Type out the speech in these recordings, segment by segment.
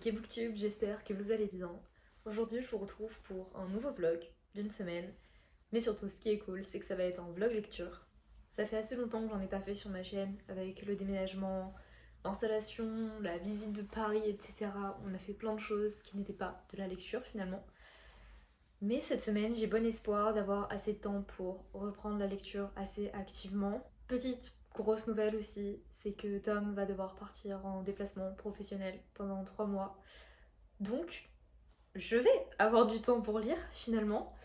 Ok Booktube, j'espère que vous allez bien. Aujourd'hui je vous retrouve pour un nouveau vlog d'une semaine. Mais surtout ce qui est cool c'est que ça va être un vlog lecture. Ça fait assez longtemps que j'en ai pas fait sur ma chaîne avec le déménagement, l'installation, la visite de Paris, etc. On a fait plein de choses qui n'étaient pas de la lecture finalement. Mais cette semaine j'ai bon espoir d'avoir assez de temps pour reprendre la lecture assez activement. Petite grosse nouvelle aussi, c'est que Tom va devoir partir en déplacement professionnel pendant 3 mois. Donc, je vais avoir du temps pour lire finalement.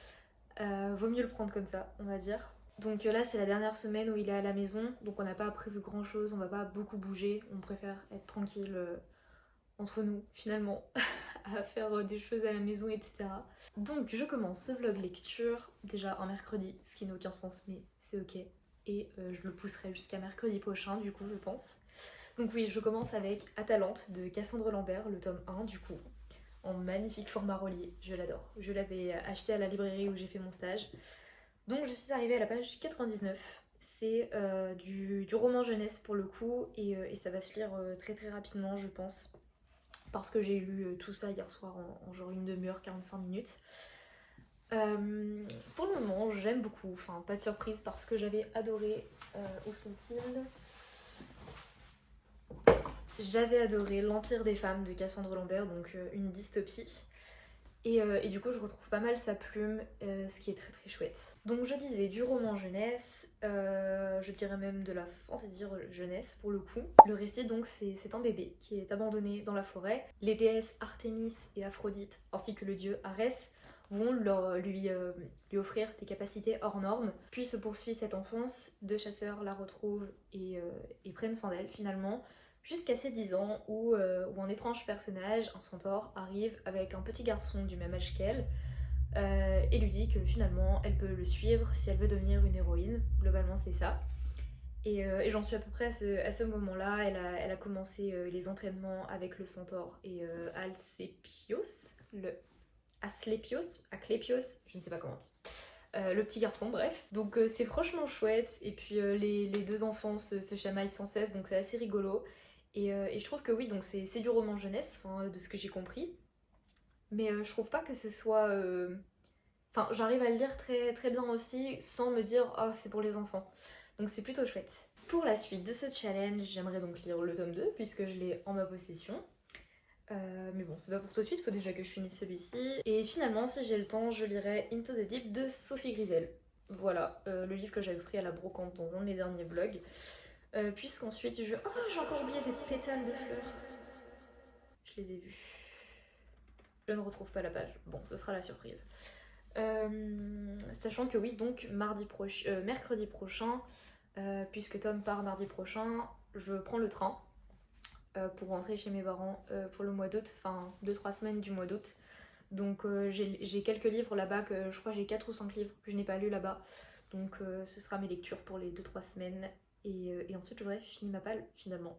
Vaut mieux le prendre comme ça, on va dire. Donc là, c'est la dernière semaine où il est à la maison, donc on n'a pas prévu grand chose, on va pas beaucoup bouger, on préfère être tranquille entre nous finalement, à faire des choses à la maison, etc. Donc je commence ce vlog lecture, déjà un mercredi, ce qui n'a aucun sens, mais c'est ok. Et je le pousserai jusqu'à mercredi prochain, du coup, je pense. Donc oui, je commence avec Atalante de Cassandre Lambert, le tome 1, du coup, en magnifique format relié, je l'adore. Je l'avais acheté à la librairie où j'ai fait mon stage. Donc je suis arrivée à la page 99. C'est du roman jeunesse pour le coup, et ça va se lire très très rapidement, je pense. Parce que j'ai lu tout ça hier soir en genre une demi-heure, 45 minutes. Pour le moment, j'aime beaucoup, enfin pas de surprise parce que j'avais adoré, où sont-ils ? J'avais adoré L'Empire des femmes de Cassandre Lambert, donc une dystopie. Et du coup, je retrouve pas mal sa plume, ce qui est très très chouette. Donc je disais du roman jeunesse, je dirais même de la fantasy jeunesse pour le coup. Le récit donc c'est un bébé qui est abandonné dans la forêt. Les déesses Artémis et Aphrodite ainsi que le dieu Arès vont lui offrir des capacités hors normes. Puis se poursuit cette enfance, deux chasseurs la retrouvent et prennent soin d'elle finalement. Jusqu'à ses 10 ans où un étrange personnage, un centaure, arrive avec un petit garçon du même âge qu'elle et lui dit que finalement elle peut le suivre si elle veut devenir une héroïne. Globalement c'est ça. Et j'en suis à peu près à ce moment-là. Elle a commencé les entraînements avec le centaure et Asclépios, je ne sais pas comment on dit. Le petit garçon, bref. Donc c'est franchement chouette. Et puis les deux enfants se chamaillent sans cesse, donc c'est assez rigolo. Et je trouve que oui, donc c'est du roman jeunesse, de ce que j'ai compris. Mais je trouve pas que ce soit... Enfin, j'arrive à le lire très, très bien aussi, sans me dire « Oh, c'est pour les enfants ». Donc c'est plutôt chouette. Pour la suite de ce challenge, j'aimerais donc lire le tome 2, puisque je l'ai en ma possession. Mais bon, c'est pas pour tout de suite, il faut déjà que je finisse celui-ci. Et finalement, si j'ai le temps, je lirai Into the Deep de Sophie Grisel. Voilà, le livre que j'avais pris à la brocante dans un de mes derniers vlogs. Puisqu'ensuite je... Oh, j'ai encore oublié des pétales de fleurs. Je les ai vus. Je ne retrouve pas la page. Bon, ce sera la surprise. Sachant que oui, donc mercredi prochain, puisque Tom part mardi prochain, je prends le train pour rentrer chez mes parents pour le mois d'août, enfin 2-3 semaines du mois d'août. Donc j'ai quelques livres là-bas, que je crois que j'ai 4 ou 5 livres que je n'ai pas lus là-bas. Donc ce sera mes lectures pour les 2-3 semaines. Et ensuite j'aurai fini ma palle finalement.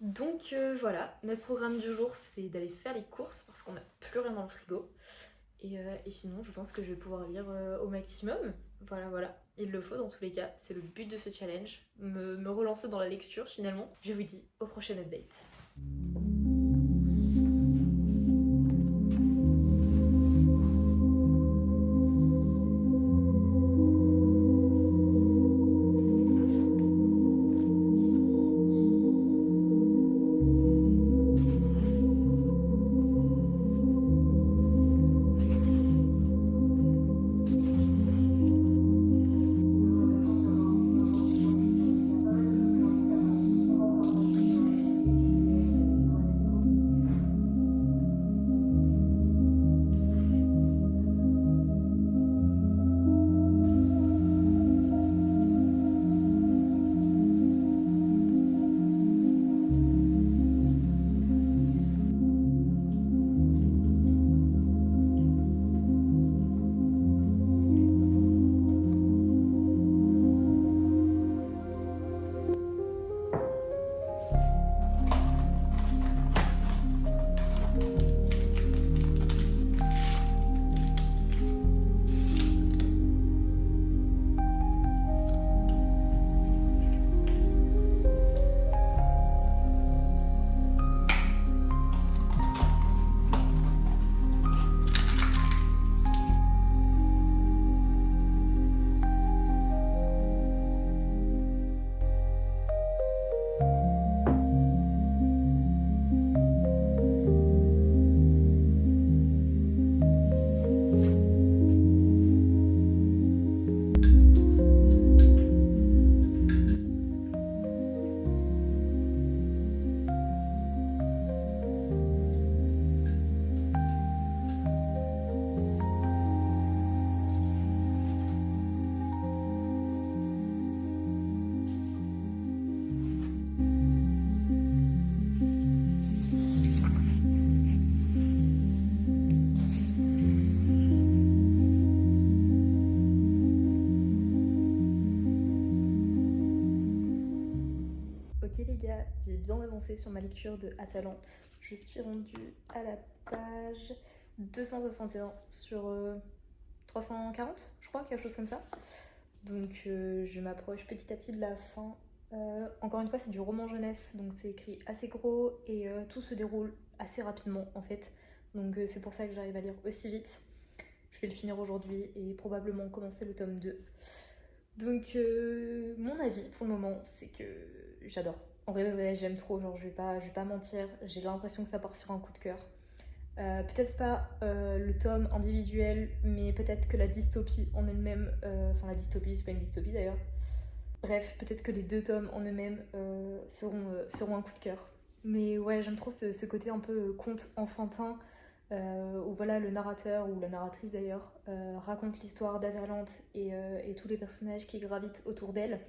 Donc voilà, notre programme du jour c'est d'aller faire les courses parce qu'on n'a plus rien dans le frigo. Et sinon je pense que je vais pouvoir lire au maximum. Voilà, il le faut dans tous les cas, c'est le but de ce challenge, me relancer dans la lecture finalement. Je vous dis au prochain update. Ok les gars, j'ai bien avancé sur ma lecture de Atalante. Je suis rendue à la page 261 sur 340, je crois, quelque chose comme ça. Donc je m'approche petit à petit de la fin. Encore une fois, c'est du roman jeunesse, donc c'est écrit assez gros et tout se déroule assez rapidement en fait. Donc c'est pour ça que j'arrive à lire aussi vite. Je vais le finir aujourd'hui et probablement commencer le tome 2. Donc mon avis pour le moment, c'est que j'adore. En vrai, j'aime trop, genre je vais pas mentir, j'ai l'impression que ça part sur un coup de cœur. Peut-être pas le tome individuel, mais peut-être que la dystopie en elle-même, enfin la dystopie, c'est pas une dystopie d'ailleurs. Bref, peut-être que les deux tomes en eux-mêmes seront un coup de cœur. Mais ouais, j'aime trop ce côté un peu conte enfantin, où voilà, le narrateur, ou la narratrice d'ailleurs, raconte l'histoire d'Atalante et tous les personnages qui gravitent autour d'elle.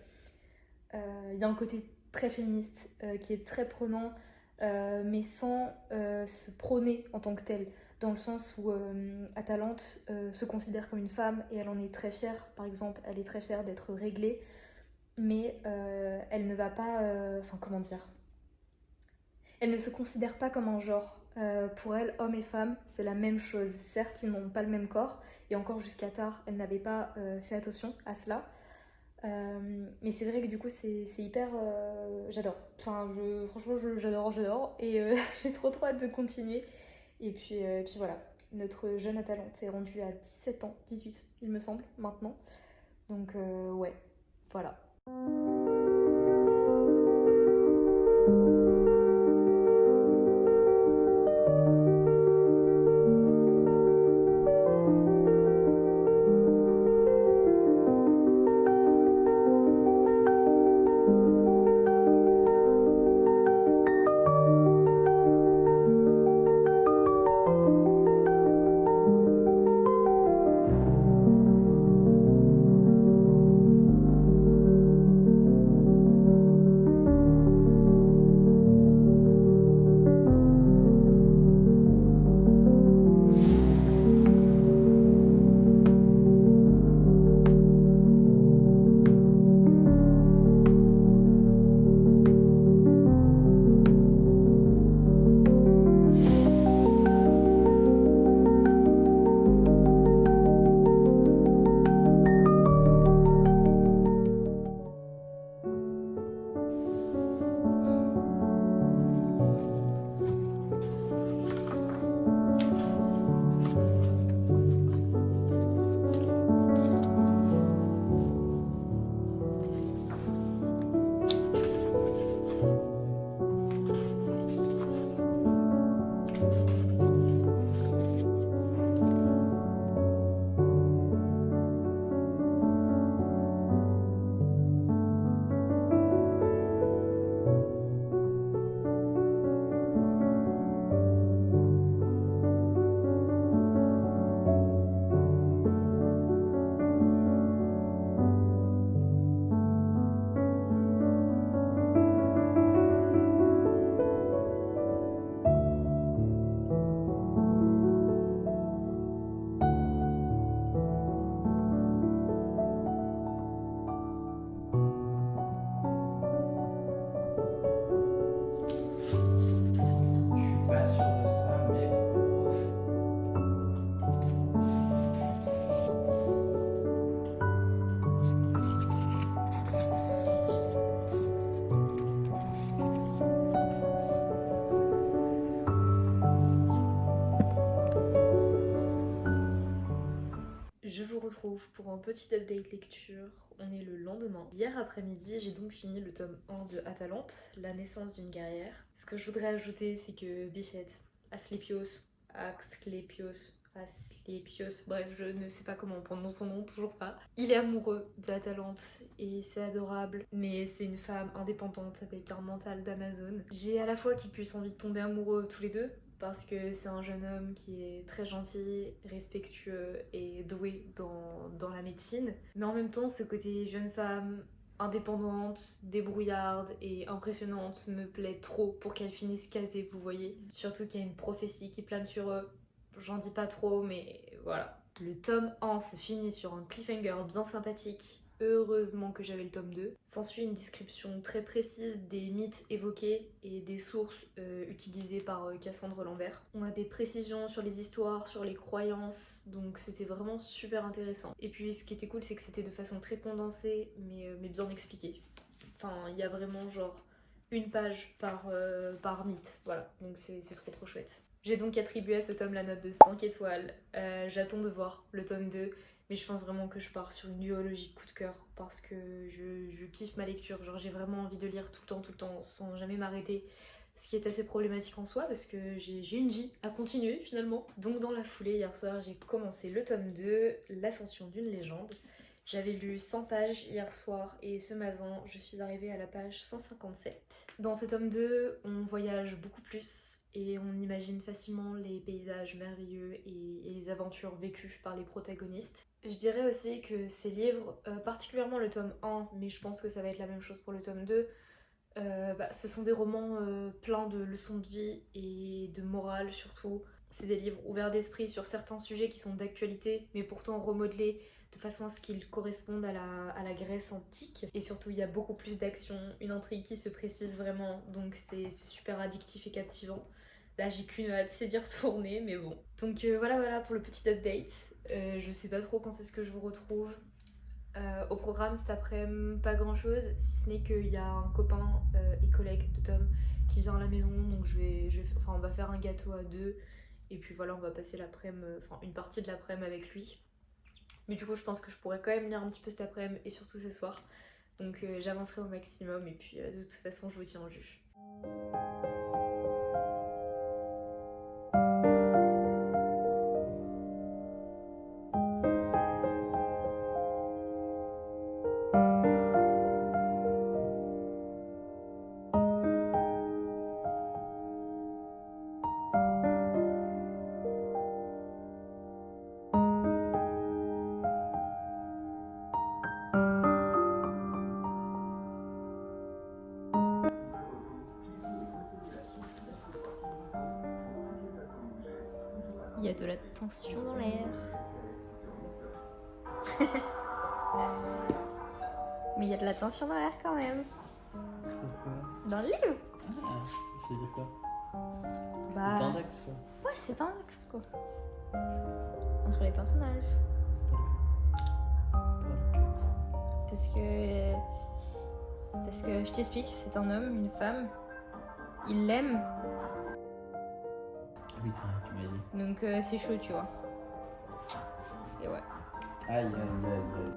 Il y a un côté très féministe qui est très prenant, mais sans se prôner en tant que tel, dans le sens où Atalante se considère comme une femme et elle en est très fière. Par exemple, elle est très fière d'être réglée, mais elle ne va pas, enfin comment dire, elle ne se considère pas comme un genre. Pour elle, hommes et femmes, c'est la même chose. Certes, ils n'ont pas le même corps, et encore jusqu'à tard, elle n'avait pas fait attention à cela. Mais c'est vrai que du coup, c'est hyper. J'adore. Enfin, franchement, j'adore. Et j'ai trop hâte de continuer. Et puis voilà. Notre jeune Atalante est rendue à 17 ans, 18, il me semble, maintenant. Donc, ouais, voilà. Pas sûr de ça, mais bof. Je vous retrouve pour un petit update lecture. On est le lendemain. Hier après-midi, j'ai donc fini le tome 1 de Atalante, La naissance d'une guerrière. Ce que je voudrais ajouter, c'est que Bichette, Asclepios, bref, je ne sais pas comment on prononce son nom, toujours pas. Il est amoureux de Atalante et c'est adorable, mais c'est une femme indépendante avec un mental d'Amazone. J'ai à la fois qu'ils puissent envie de tomber amoureux tous les deux, parce que c'est un jeune homme qui est très gentil, respectueux et doué dans la médecine. Mais en même temps, ce côté jeune femme, indépendante, débrouillarde et impressionnante me plaît trop pour qu'elle finisse casée, vous voyez. Surtout qu'il y a une prophétie qui plane sur eux. J'en dis pas trop, mais voilà. Le tome 1 se finit sur un cliffhanger bien sympathique heureusement que j'avais le tome 2. S'ensuit une description très précise des mythes évoqués et des sources utilisées par Cassandre Lambert. On a des précisions sur les histoires, sur les croyances, donc c'était vraiment super intéressant. Et puis ce qui était cool, c'est que c'était de façon très condensée, mais bien expliqué. Enfin, il y a vraiment genre une page par mythe, voilà, donc c'est trop chouette. J'ai donc attribué à ce tome la note de 5 étoiles. J'attends de voir le tome 2. Mais je pense vraiment que je pars sur une duologie coup de cœur parce que je kiffe ma lecture. Genre j'ai vraiment envie de lire tout le temps, sans jamais m'arrêter. Ce qui est assez problématique en soi parce que j'ai une vie à continuer finalement. Donc dans la foulée, hier soir, j'ai commencé le tome 2, L'Ascension d'une légende. J'avais lu 100 pages hier soir et ce matin, je suis arrivée à la page 157. Dans ce tome 2, on voyage beaucoup plus et on imagine facilement les paysages merveilleux et les aventures vécues par les protagonistes. Je dirais aussi que ces livres, particulièrement le tome 1, mais je pense que ça va être la même chose pour le tome 2, ce sont des romans pleins de leçons de vie et de morale surtout. C'est des livres ouverts d'esprit sur certains sujets qui sont d'actualité, mais pourtant remodelés de façon à ce qu'ils correspondent à la Grèce antique. Et surtout, il y a beaucoup plus d'action, une intrigue qui se précise vraiment, donc c'est super addictif et captivant. Là, j'ai qu'une hâte, c'est d'y retourner, mais bon. Donc voilà pour le petit update. Je sais pas trop quand est-ce que je vous retrouve. Au programme cet après-midi, pas grand-chose, si ce n'est qu'il y a un copain et collègue de Tom qui vient à la maison, donc on va faire un gâteau à deux. Et puis voilà, on va passer l'après-midi, une partie de l'après-midi avec lui. Mais du coup, je pense que je pourrais quand même lire un petit peu cet après-midi et surtout ce soir. Donc j'avancerai au maximum et puis de toute façon, je vous tiens au jus. Il y a de la tension dans l'air. Mais il y a de la tension dans l'air quand même. Pourquoi? Dans le livre? Ah, c'est de quoi? Bah. C'est un axe quoi. Ouais, c'est un axe quoi. Entre les personnages. Parce que je t'explique, c'est un homme, une femme. Il l'aime. Oui, c'est vrai, tu m'as dit. Donc c'est chaud, tu vois. Et ouais. Aïe, aïe, aïe, aïe.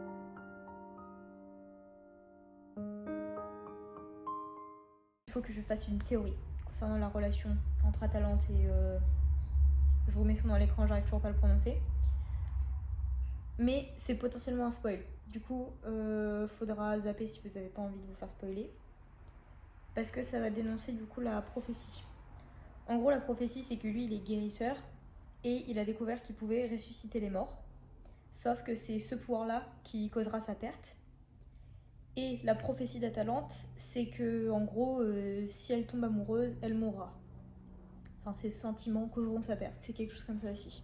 Il faut que je fasse une théorie concernant la relation entre Atalante et... Je vous mets son nom à l'écran, j'arrive toujours pas à le prononcer. Mais c'est potentiellement un spoil. Du coup, faudra zapper si vous n'avez pas envie de vous faire spoiler. Parce que ça va dénoncer du coup la prophétie. En gros, la prophétie, c'est que lui, il est guérisseur et il a découvert qu'il pouvait ressusciter les morts. Sauf que c'est ce pouvoir-là qui causera sa perte. Et la prophétie d'Atalante, c'est que, en gros, si elle tombe amoureuse, elle mourra. Enfin, ses sentiments causeront sa perte. C'est quelque chose comme ça aussi.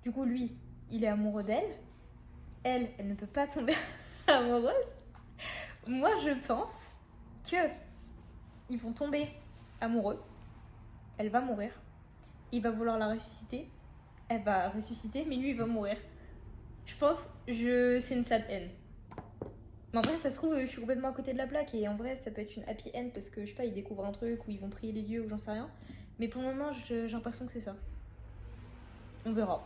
Du coup, lui, il est amoureux d'elle. Elle ne peut pas tomber amoureuse. Moi, je pense que ils vont tomber amoureux. Elle va mourir. Il va vouloir la ressusciter. Elle va ressusciter, mais lui, il va mourir. Je pense, c'est une sad end. Mais en vrai, ça se trouve, je suis complètement à côté de la plaque. Et en vrai, ça peut être une happy end parce que, je sais pas, ils découvrent un truc ou ils vont prier les dieux ou j'en sais rien. Mais pour le moment, j'ai l'impression que c'est ça. On verra.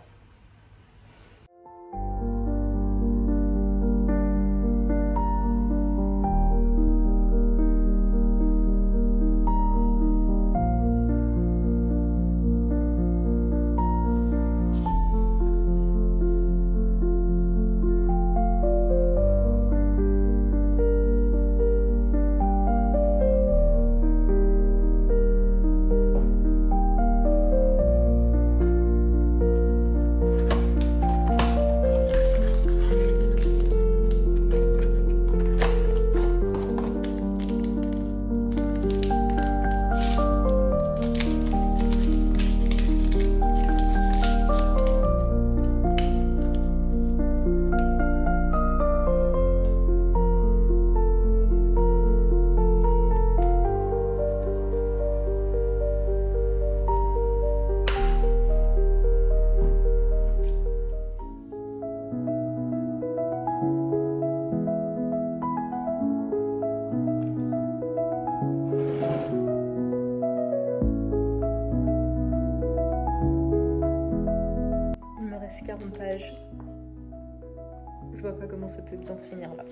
Je vois pas comment ça peut bien se finir là.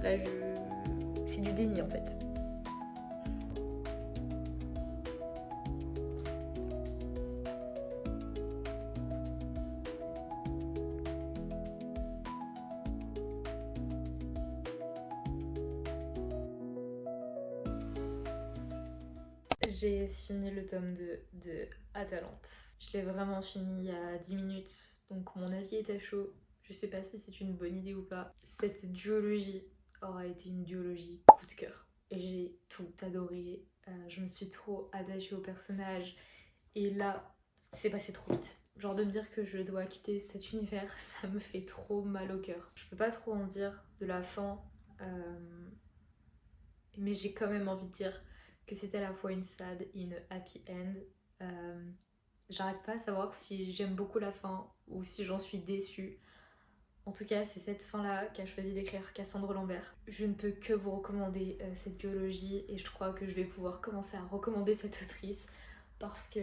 Là, c'est du déni en fait. J'ai fini le tome 2 de Atalante. Je l'ai vraiment fini il y a 10 minutes, donc mon avis est à chaud. Je sais pas si c'est une bonne idée ou pas. Cette duologie aura été une duologie coup de cœur. J'ai tout adoré, je me suis trop attachée au personnage et là, c'est passé trop vite. Genre de me dire que je dois quitter cet univers, ça me fait trop mal au cœur. Je peux pas trop en dire de la fin, mais j'ai quand même envie de dire que c'était à la fois une sad et une happy end. J'arrive pas à savoir si j'aime beaucoup la fin ou si j'en suis déçue. En tout cas, c'est cette fin-là qu'a choisi d'écrire Cassandre Lambert. Je ne peux que vous recommander cette duologie et je crois que je vais pouvoir commencer à recommander cette autrice parce que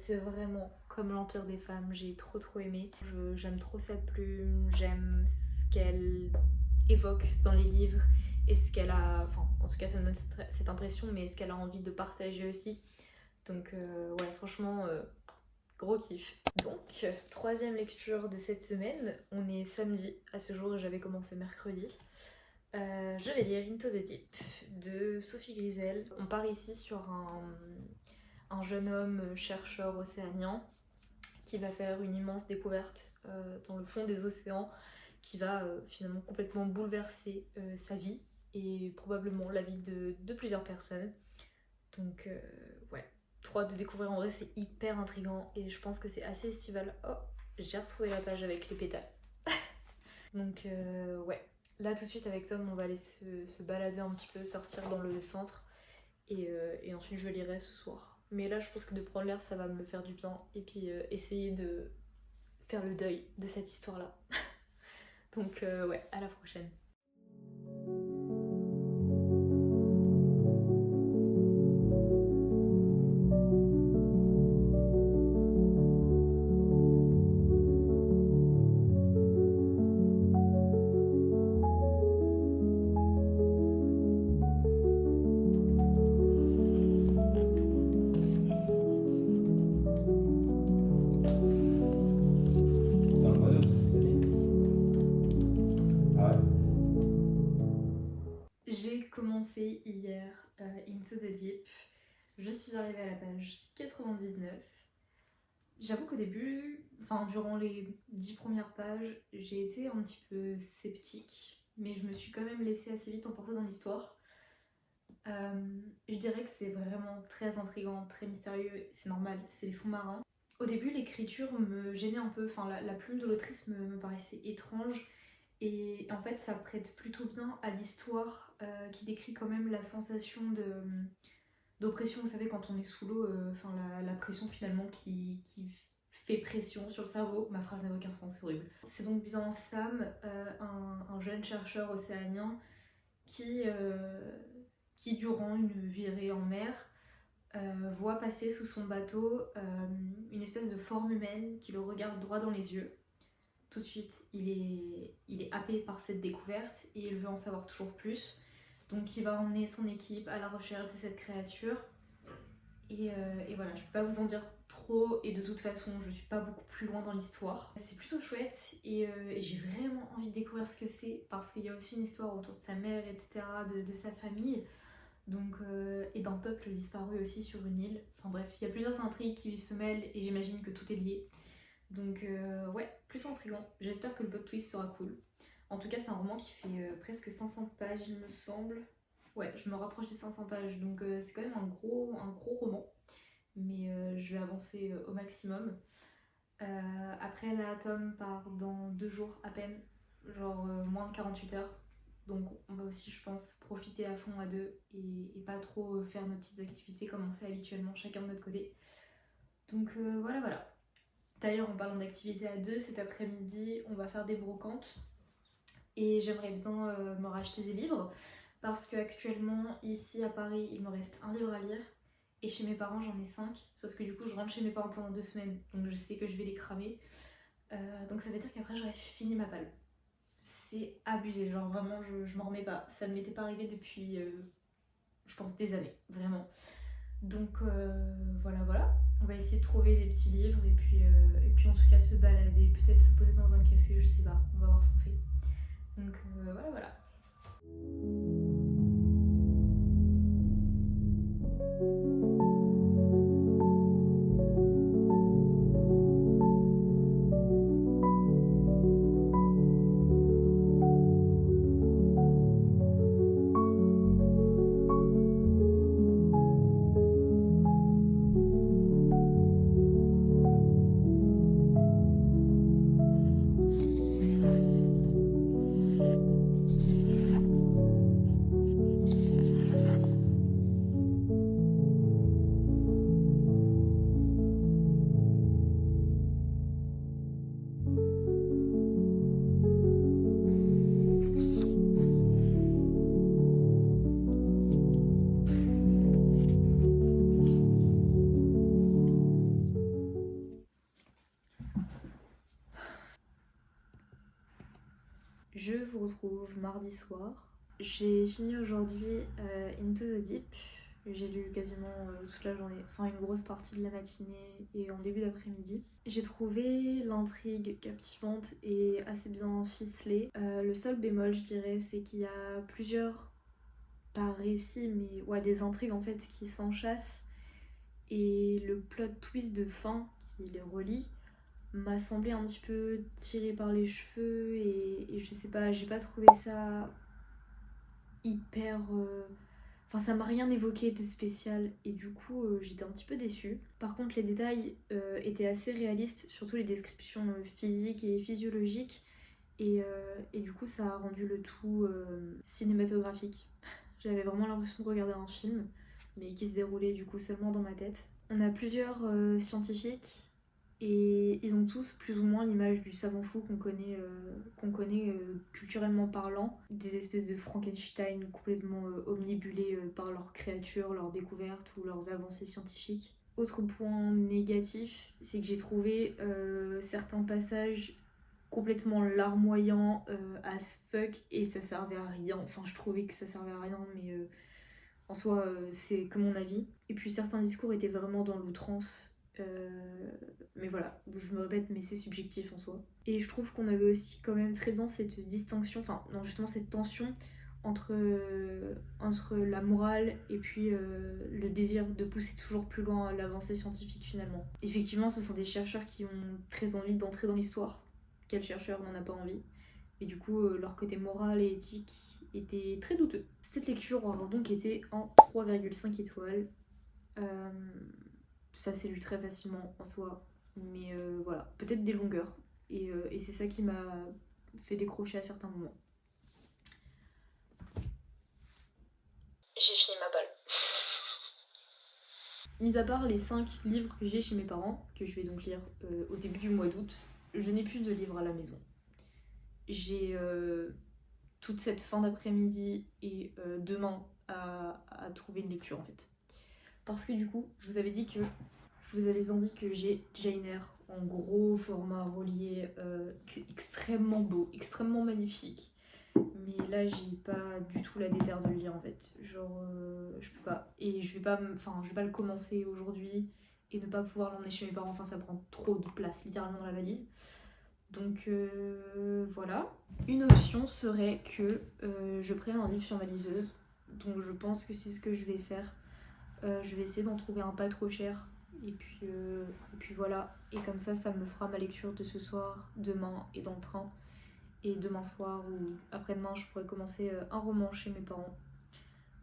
c'est vraiment comme l'Empire des femmes, j'ai trop aimé. J'aime trop cette plume, j'aime ce qu'elle évoque dans les livres et ce qu'elle a, enfin en tout cas ça me donne cette impression, mais ce qu'elle a envie de partager aussi. Donc ouais, franchement, gros kiff. Donc, troisième lecture de cette semaine, on est samedi à ce jour et j'avais commencé mercredi. Je vais lire Into the Deep de Sophie Grisel. On part ici sur un jeune homme chercheur océanien qui va faire une immense découverte dans le fond des océans qui va finalement complètement bouleverser sa vie et probablement la vie de plusieurs personnes. Donc ouais, trop hâte de découvrir. En vrai c'est hyper intriguant et je pense que c'est assez estival. Oh, j'ai retrouvé la page avec les pétales. Donc ouais, là tout de suite avec Tom on va aller se balader un petit peu, sortir dans le centre et ensuite je lirai ce soir. Mais là je pense que de prendre l'air ça va me faire du bien et puis essayer de faire le deuil de cette histoire là. Donc ouais, à la prochaine. J'ai commencé hier Into the Deep. Je suis arrivée à la page 99. J'avoue qu'au début, enfin durant les 10 premières pages, j'ai été un petit peu sceptique, mais je me suis quand même laissée assez vite emporter dans l'histoire. Je dirais que c'est vraiment très intriguant, très mystérieux, c'est normal, c'est les fonds marins. Au début, l'écriture me gênait un peu, enfin la plume de l'autrice me paraissait étrange. Et en fait, ça prête plutôt bien à l'histoire qui décrit quand même la sensation d'oppression, vous savez, quand on est sous l'eau, enfin la pression finalement qui fait pression sur le cerveau. Ma phrase n'a aucun sens, c'est horrible. C'est donc bien Sam, un jeune chercheur océanien qui durant une virée en mer, voit passer sous son bateau une espèce de forme humaine qui le regarde droit dans les yeux. Tout de suite, il est happé par cette découverte et il veut en savoir toujours plus. Donc il va emmener son équipe à la recherche de cette créature. Et voilà, je peux pas vous en dire trop et de toute façon, je suis pas beaucoup plus loin dans l'histoire. C'est plutôt chouette et j'ai vraiment envie de découvrir ce que c'est parce qu'il y a aussi une histoire autour de sa mère, etc., de sa famille. Donc, et d'un peuple disparu aussi sur une île. Enfin bref, il y a plusieurs intrigues qui se mêlent et j'imagine que tout est lié. Donc ouais, plutôt intriguant. J'espère que le plot twist sera cool. En tout cas, c'est un roman qui fait presque 500 pages, il me semble. Ouais, je me rapproche des 500 pages, donc c'est quand même un gros roman. Mais je vais avancer au maximum. Après, la Tom part dans 2 jours à peine, genre moins de 48 heures. Donc on va aussi, je pense, profiter à fond à deux et pas trop faire nos petites activités comme on fait habituellement chacun de notre côté. Donc voilà. D'ailleurs, en parlant d'activités à deux, cet après-midi, on va faire des brocantes. Et j'aimerais bien me racheter des livres parce qu'actuellement, ici à Paris, il me reste un livre à lire. Et chez mes parents j'en ai 5, sauf que du coup je rentre chez mes parents pendant 2 semaines, donc je sais que je vais les cramer. Donc ça veut dire qu'après j'aurais fini ma palle. C'est abusé, genre vraiment je m'en remets pas. Ça ne m'était pas arrivé depuis je pense des années, vraiment. Donc voilà. On va essayer de trouver des petits livres et puis en tout cas se balader, peut-être se poser dans un café, je sais pas, on va voir ce qu'on fait. Donc voilà. Je vous retrouve mardi soir. J'ai fini aujourd'hui Into the Deep. J'ai lu quasiment toute la journée, enfin une grosse partie de la matinée et en début d'après-midi. J'ai trouvé l'intrigue captivante et assez bien ficelée. Le seul bémol, je dirais, c'est qu'il y a plusieurs, pas récits, mais ouais, des intrigues en fait qui s'enchassent. Et le plot twist de fin qui les relie m'a semblé un petit peu tiré par les cheveux et je sais pas, j'ai pas trouvé ça hyper... Enfin, ça m'a rien évoqué de spécial et du coup j'étais un petit peu déçue. Par contre les détails étaient assez réalistes, surtout les descriptions physiques et physiologiques et du coup ça a rendu le tout cinématographique. J'avais vraiment l'impression de regarder un film mais qui se déroulait du coup seulement dans ma tête. On a plusieurs scientifiques et ils ont tous plus ou moins l'image du savant fou qu'on connaît culturellement parlant, des espèces de Frankenstein complètement omnibulés par leurs créatures, leurs découvertes ou leurs avancées scientifiques. Autre point négatif, c'est que j'ai trouvé certains passages complètement larmoyants as fuck et ça servait à rien. Enfin, je trouvais que ça servait à rien, mais en soi, c'est que mon avis. Et puis certains discours étaient vraiment dans l'outrance. Mais voilà, je me répète, mais c'est subjectif en soi. Et je trouve qu'on avait aussi quand même très bien cette distinction, enfin non justement cette tension entre la morale et puis le désir de pousser toujours plus loin l'avancée scientifique finalement. Effectivement, ce sont des chercheurs qui ont très envie d'entrer dans l'histoire. Quel chercheur n'en a pas envie? Et du coup, leur côté moral et éthique était très douteux. Cette lecture aura donc été en 3,5 étoiles. Euh, Ça s'est lu très facilement en soi, mais voilà, peut-être des longueurs. Et c'est ça qui m'a fait décrocher à certains moments. J'ai fini ma balle. Mis à part les 5 livres que j'ai chez mes parents, que je vais donc lire au début du mois d'août, je n'ai plus de livres à la maison. J'ai toute cette fin d'après-midi et demain à trouver une lecture en fait. Parce que du coup, je vous avais bien dit que j'ai Jane Eyre en gros format relié, extrêmement beau, extrêmement magnifique. Mais là, j'ai pas du tout la déterre de le lire en fait. Genre, je peux pas. Et je vais pas le commencer aujourd'hui et ne pas pouvoir l'emmener chez mes parents. Enfin, ça prend trop de place littéralement dans la valise. Donc voilà. Une option serait que je prenne un livre sur ma liseuse. Donc je pense que c'est ce que je vais faire. Je vais essayer d'en trouver un pas trop cher. Et puis voilà. Et comme ça me fera ma lecture de ce soir, demain et dans le train. Et demain soir ou après-demain, je pourrais commencer un roman chez mes parents.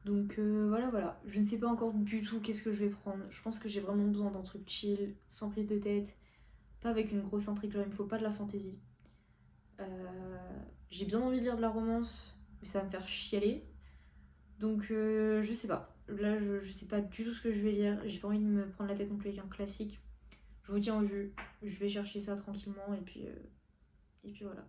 Donc voilà. Je ne sais pas encore du tout qu'est-ce que je vais prendre. Je pense que j'ai vraiment besoin d'un truc chill, sans prise de tête. Pas avec une grosse intrigue, genre il me faut pas de la fantaisie. J'ai bien envie de lire de la romance, mais ça va me faire chialer. Donc je sais pas. Là je sais pas du tout ce que je vais lire. J'ai pas envie de me prendre la tête non plus avec un classique. Je vous tiens au jus. Je vais chercher ça tranquillement et puis voilà.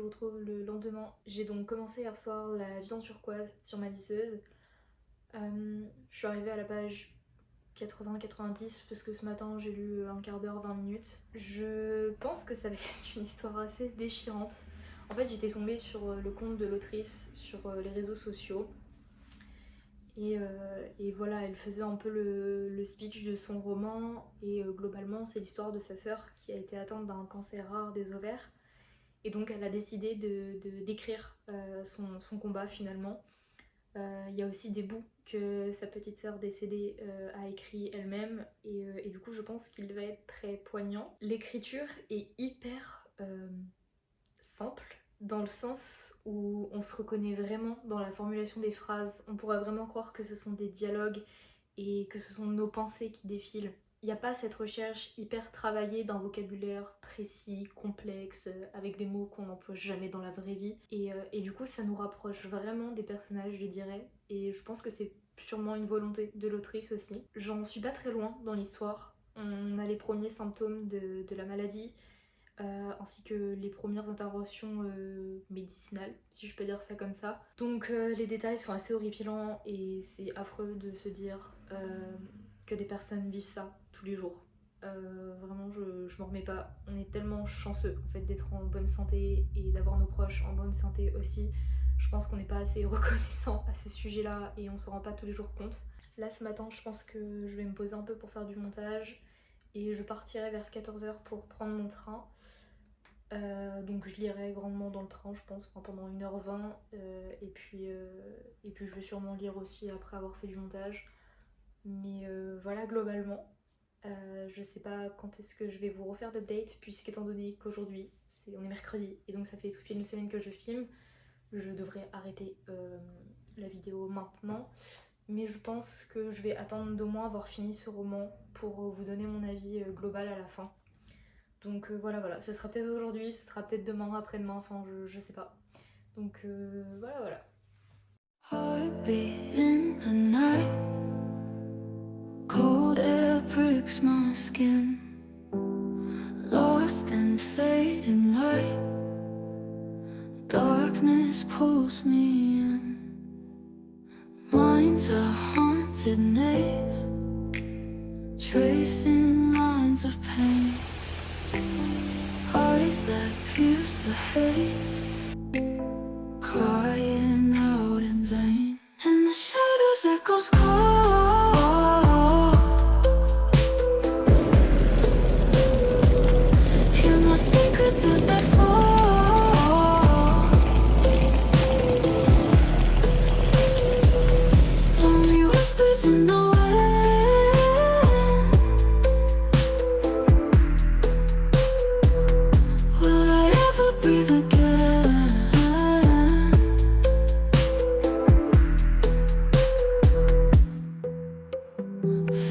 retrouve le lendemain. J'ai donc commencé hier soir la vision turquoise sur ma lisseuse. Je suis arrivée à la page 80-90 parce que ce matin j'ai lu un quart d'heure, 20 minutes. Je pense que ça va être une histoire assez déchirante. En fait, j'étais tombée sur le compte de l'autrice sur les réseaux sociaux. Et voilà, elle faisait un peu le speech de son roman. Et globalement, c'est l'histoire de sa sœur qui a été atteinte d'un cancer rare des ovaires. Et donc, elle a décidé d'écrire son combat finalement. Il y a aussi des bouts que sa petite sœur décédée a écrit elle-même. Et du coup, je pense qu'il va être très poignant. L'écriture est hyper simple, dans le sens où on se reconnaît vraiment dans la formulation des phrases. On pourrait vraiment croire que ce sont des dialogues et que ce sont nos pensées qui défilent. Il n'y a pas cette recherche hyper travaillée d'un vocabulaire précis, complexe, avec des mots qu'on n'emploie jamais dans la vraie vie. Et du coup, ça nous rapproche vraiment des personnages, je dirais. Et je pense que c'est sûrement une volonté de l'autrice aussi. J'en suis pas très loin dans l'histoire. On a les premiers symptômes de la maladie, ainsi que les premières interventions médicinales, si je peux dire ça comme ça. Donc les détails sont assez horripilants et c'est affreux de se dire que des personnes vivent ça tous les jours. Vraiment, je m'en remets pas. On est tellement chanceux en fait d'être en bonne santé et d'avoir nos proches en bonne santé aussi. Je pense qu'on n'est pas assez reconnaissant à ce sujet-là et on s'en rend pas tous les jours compte. Là ce matin, je pense que je vais me poser un peu pour faire du montage et je partirai vers 14h pour prendre mon train. Donc je lirai grandement dans le train, je pense, pendant 1h20 et puis je vais sûrement lire aussi après avoir fait du montage. Mais voilà, globalement, je sais pas quand est-ce que je vais vous refaire d'update, puisqu'étant donné qu'aujourd'hui, on est mercredi, et donc ça fait tout pile une semaine que je filme, je devrais arrêter la vidéo maintenant. Mais je pense que je vais attendre d'au moins avoir fini ce roman pour vous donner mon avis global à la fin. Donc voilà, ce sera peut-être aujourd'hui, ce sera peut-être demain, après-demain, enfin je sais pas. Donc voilà. Heartbeat in the night, cold air pricks my skin, lost in fading light, darkness pulls me in, mind's a haunted maze, tracing lines of pain, eyes that pierce the haze, crying out in vain. In the shadows echoes call, hear my secrets as they fall, lonely whispers in the wind. Will I ever breathe again?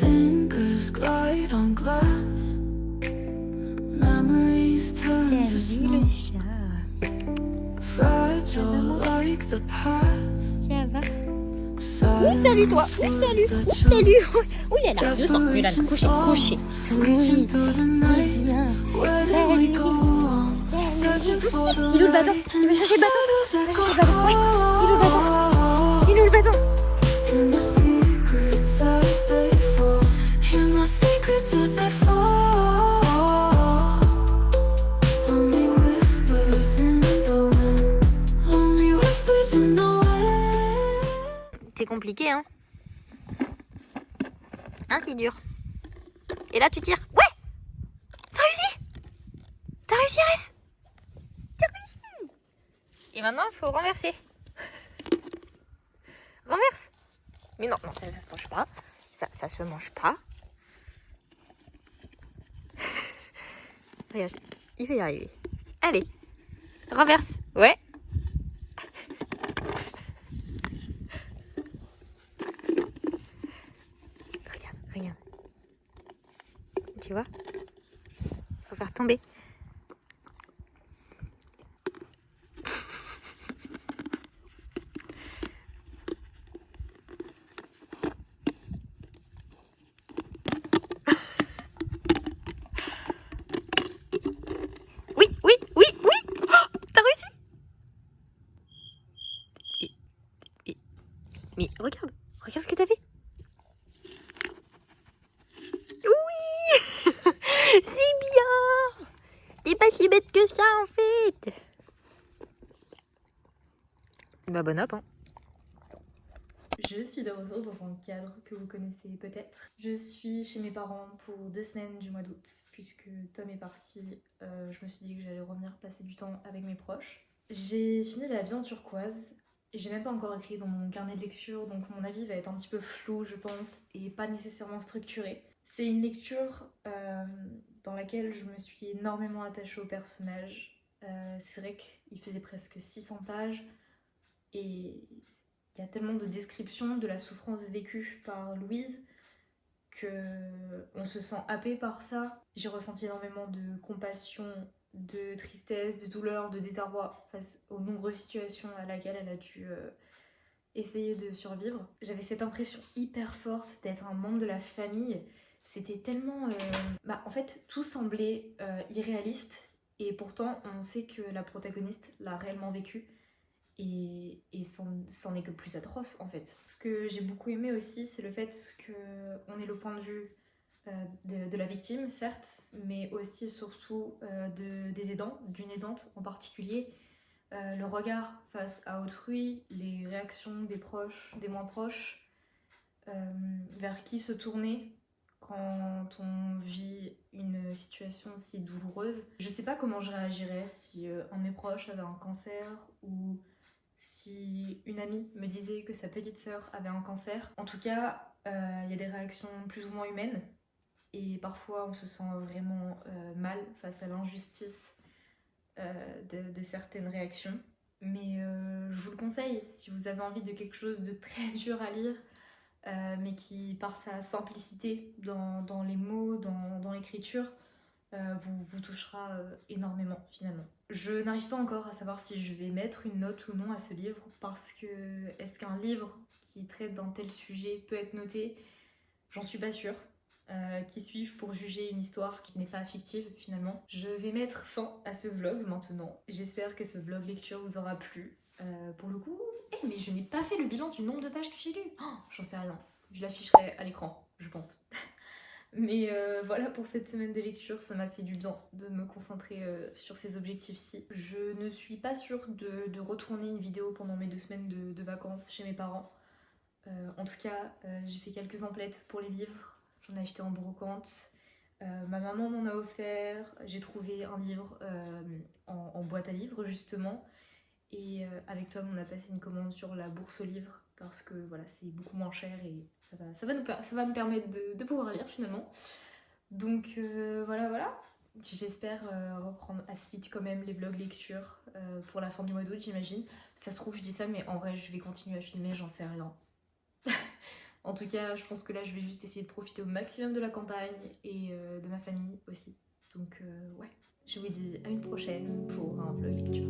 Fingers glide on glass, memories turn to smoke, fragile like the past. Ça va? Oui, salut toi. Oui, salut. Salut. Oui, elle a doucement. Mulan, coucher. Oui. Bien. Salut. Il est où le bâton? Il va chercher le bâton. Oui. Il est où le bâton? Il est où le bâton? Hear my secrets as they fall, hear my secrets as they fall, lonely whispers in the wind, lonely whispers in the wind. C'est compliqué, hein? Hein, c'est dur. Et là, tu tires. Ouais! T'as réussi! T'as réussi, Arès! T'as réussi! Et maintenant, il faut renverser. Renverse! Mais non, ça se mange pas. Ça se mange pas. Regarde, il va y arriver. Allez, renverse. Ouais. Regarde. Tu vois? Faut faire tomber. Oui. Oh, t'as réussi? Mais regarde ce que t'as fait. Oui. C'est bien. T'es pas si bête que ça en fait. Bah bonne app hein. Je suis de retour dans un cadre que vous connaissez peut-être. Je suis chez mes parents pour 2 semaines du mois d'août, puisque Tom est parti. Je me suis dit que j'allais revenir passer du temps avec mes proches. J'ai fini La vie en turquoise. Et j'ai même pas encore écrit dans mon carnet de lecture, donc mon avis va être un petit peu flou, je pense, et pas nécessairement structuré. C'est une lecture dans laquelle je me suis énormément attachée au personnage. C'est vrai qu'il faisait presque 600 pages, et il y a tellement de descriptions de la souffrance vécue par Louise qu'on se sent happé par ça. J'ai ressenti énormément de compassion, de tristesse, de douleur, de désarroi face aux nombreuses situations à laquelle elle a dû essayer de survivre. J'avais cette impression hyper forte d'être un membre de la famille. C'était tellement... en fait, tout semblait irréaliste, et pourtant on sait que la protagoniste l'a réellement vécu. Et c'en est que plus atroce en fait. Ce que j'ai beaucoup aimé aussi, c'est le fait qu'on ait le point de vue de la victime, certes, mais aussi et surtout des aidants, d'une aidante en particulier. Le regard face à autrui, les réactions des proches, des moins proches, vers qui se tourner quand on vit une situation si douloureuse. Je sais pas comment je réagirais si un de mes proches avait un cancer, ou si une amie me disait que sa petite sœur avait un cancer. En tout cas, il y a des réactions plus ou moins humaines, et parfois on se sent vraiment mal face à l'injustice de certaines réactions. Mais je vous le conseille, si vous avez envie de quelque chose de très dur à lire, mais qui, par sa simplicité dans les mots, dans l'écriture, vous touchera énormément finalement. Je n'arrive pas encore à savoir si je vais mettre une note ou non à ce livre, parce que est-ce qu'un livre qui traite d'un tel sujet peut être noté? J'en suis pas sûre. Qui suis-je pour juger une histoire qui n'est pas fictive finalement? Je vais mettre fin à ce vlog maintenant. J'espère que ce vlog lecture vous aura plu. Pour le coup, mais je n'ai pas fait le bilan du nombre de pages que j'ai lues. Oh, j'en sais rien. Je l'afficherai à l'écran, je pense. Mais voilà pour cette semaine de lecture, ça m'a fait du bien de me concentrer sur ces objectifs-ci. Je ne suis pas sûre de retourner une vidéo pendant mes 2 semaines de vacances chez mes parents. En tout cas, j'ai fait quelques emplettes pour les livres, j'en ai acheté en brocante. Ma maman m'en a offert, j'ai trouvé un livre en boîte à livres justement. Et avec Tom, on a passé une commande sur la bourse aux livres, parce que voilà, c'est beaucoup moins cher et ça va me permettre de pouvoir lire finalement. Donc voilà. J'espère reprendre assez vite quand même les vlogs lecture pour la fin du mois d'août, j'imagine. Ça se trouve, je dis ça, mais en vrai, je vais continuer à filmer, j'en sais rien. En tout cas, je pense que là, je vais juste essayer de profiter au maximum de la campagne et de ma famille aussi. Donc ouais, je vous dis à une prochaine pour un vlog lecture.